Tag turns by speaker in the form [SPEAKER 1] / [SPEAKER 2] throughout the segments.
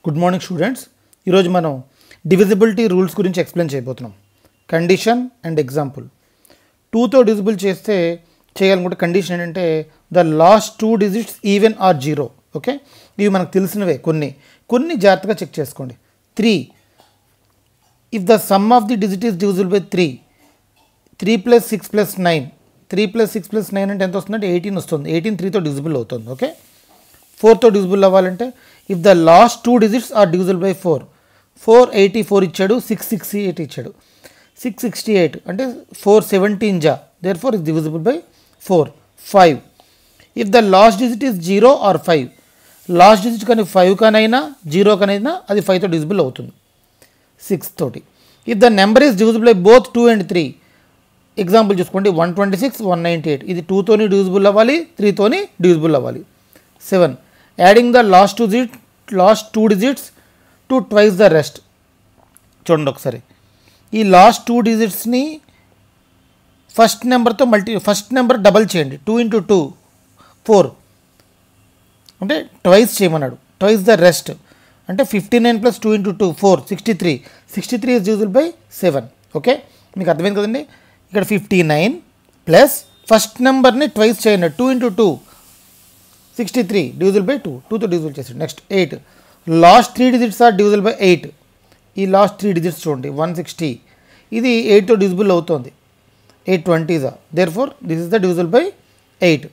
[SPEAKER 1] Good morning students. ఈరోజు మనం divisibility rules గురించి ఎక్స్ప్లెయిన్ చేయబోతున్నాం. Condition and example. 2తో డివిజిబుల్ చేస్తే చేయాలనుకుంటే కండిషన్ ఏంటంటే the last 2 digits even or zero. Okay, ఇవి మనకు తెలిసినవే. కొన్ని జాగ్రత్తగా చెక్ చేసుకోండి. 3 if the sum of the digit is divisible by 3 + 6 + 9 3 + 6 + 9 అంటే ఎంత వస్తుందంటే 18 వస్తుంది. 18 3తో డివిజిబుల్ అవుతుంది. ఓకే, 4తో డివిజిబుల్ అవ్వాలంటే if the last 2 digits are divisible by 4 ఇచ్చాడు, 668 ఇచ్చాడు. 668 అంటే 417 జా, therefore is divisible by 4. 5 if the last digit is 0 or 5, last digit కానీ 5 కానైనా 0 కానైనా అది 5తో డివిజిబుల్ అవుతుంది. 6 తోటి if the number is divisible by both 2 and 3, example చూసుకోండి. 126, 198 ఇది 2తోని డివిజిబుల్ అవ్వాలి, 3తోని డివిజిబుల్ అవ్వాలి. 7 adding the last 2 digits to twice the rest. చూడండి ఒకసారి, ఈ లాస్ట్ 2 డిజిట్స్ని ఫస్ట్ నెంబర్ డబల్ చేయండి. 2 × 2 4 అంటే ట్వైస్ చేయమన్నాడు. ట్వైస్ ద రెస్ట్ అంటే 59 + 2 × 2 4 63. 63 ఈజ్ డివిజిబుల్ బై 7. ఓకే, మీకు అర్థమైంది కదండి. ఇక్కడ 59 ప్లస్ ఫస్ట్ నెంబర్ని ట్వైస్ చేయండి. 2 × 2 63 డివిజిబుల్ బై 2తో డివిజిబుల్ చేసాడు. Next 8 last 3 digits are divisible by 8. ఈ లాస్ట్ 3 డిజిట్స్ చూడండి. 160 ఇది 8తో డివిజిబుల్ అవుతుంది. 8 20s, therefore this is the divisible by 8.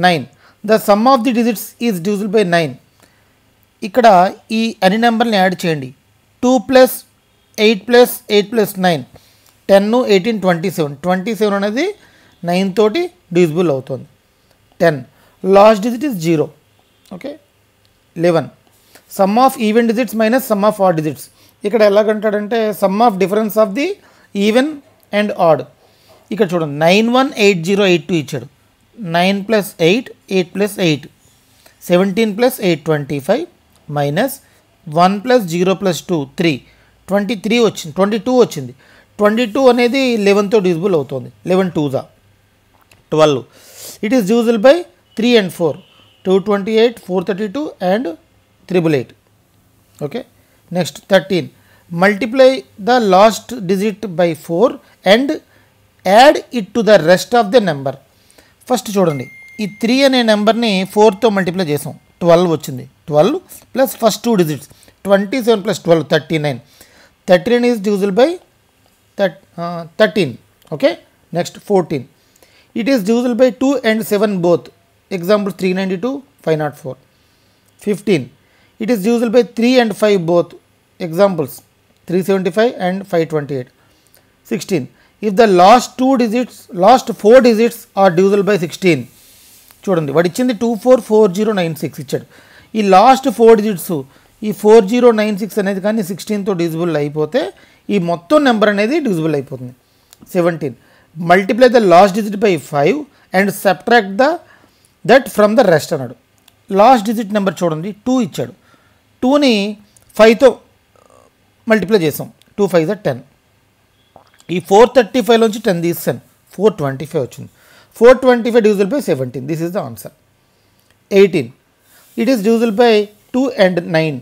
[SPEAKER 1] 9 the sum of the digits is divisible by 9. ఇక్కడ ఈ అన్ని నెంబర్ని యాడ్ చేయండి. 2 + 8 + 8 + 9 10, 18, 27. 27 అనేది 9 తోటి డివిజిబుల్ అవుతుంది. 10 last digit is 0. Okay, 11 sum of even digits minus sum of odd digits. ఇక్కడ ఎలాగంటాడంటే sum of difference of the even and odd. ఇక్కడ చూడండి 918082 ఇచ్చాడు. 9 + 8 8 + 8 17 + 8 25 మైనస్ 1 + 0 + 2 3 23 వచ్చింది. 22 వచ్చింది. 22 అనేది 11తో డివిజిబుల్ అవుతుంది. 11 2s 12. It is divisible by 3 and 4 228 432 and 888. Okay, next 13 multiply the last digit by 4 and add it to the rest of the number. First చూడండి, ఈ 3 అనే నెంబర్ని 4తో మల్టిప్లై చేసాం. 12 వచ్చింది. 12 plus first 2 digits 27 + 12 39. 39 is divisible by 13. Okay, next 14 it is divisible by 2 and 7 both. Example 392 504. 15 it is divisible by 3 and 5 both. Examples 375 and 528. 16 if the last 4 digits are divisible by 16. చూడండి, వాడు ఇచ్చింది 244096 ఇచ్చాడు. ఈ last 4 digits ఈ 4096 అనేది కానీ 16తో divisible అయిపోతే ఈ మొత్తం నెంబర్ అనేది డివిజిబుల్ అయిపోతుంది. 17 multiply the last digit by 5 and subtract that from the rest అన్నాడు. లాస్ట్ డిజిట్ నెంబర్ చూడండి 2 ఇచ్చాడు. 2ని 5తో మల్టిప్లై చేసాం. 2 5s 10. ఈ 435లోంచి 10 తీసాను. 425 వచ్చింది. 425 divisible by 17. This is the answer. 18 it is divisible by 2 and 9.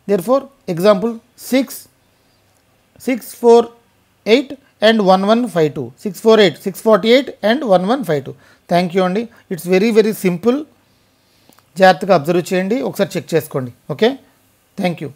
[SPEAKER 1] Therefore example 648 and 1152. 648 648 and 1152. Thank you అండి. It's very simple. జాగ్రత్తగా అబ్జర్వ్ చేయండి, ఒకసారి చెక్ చేసుకోండి. Okay, thank you.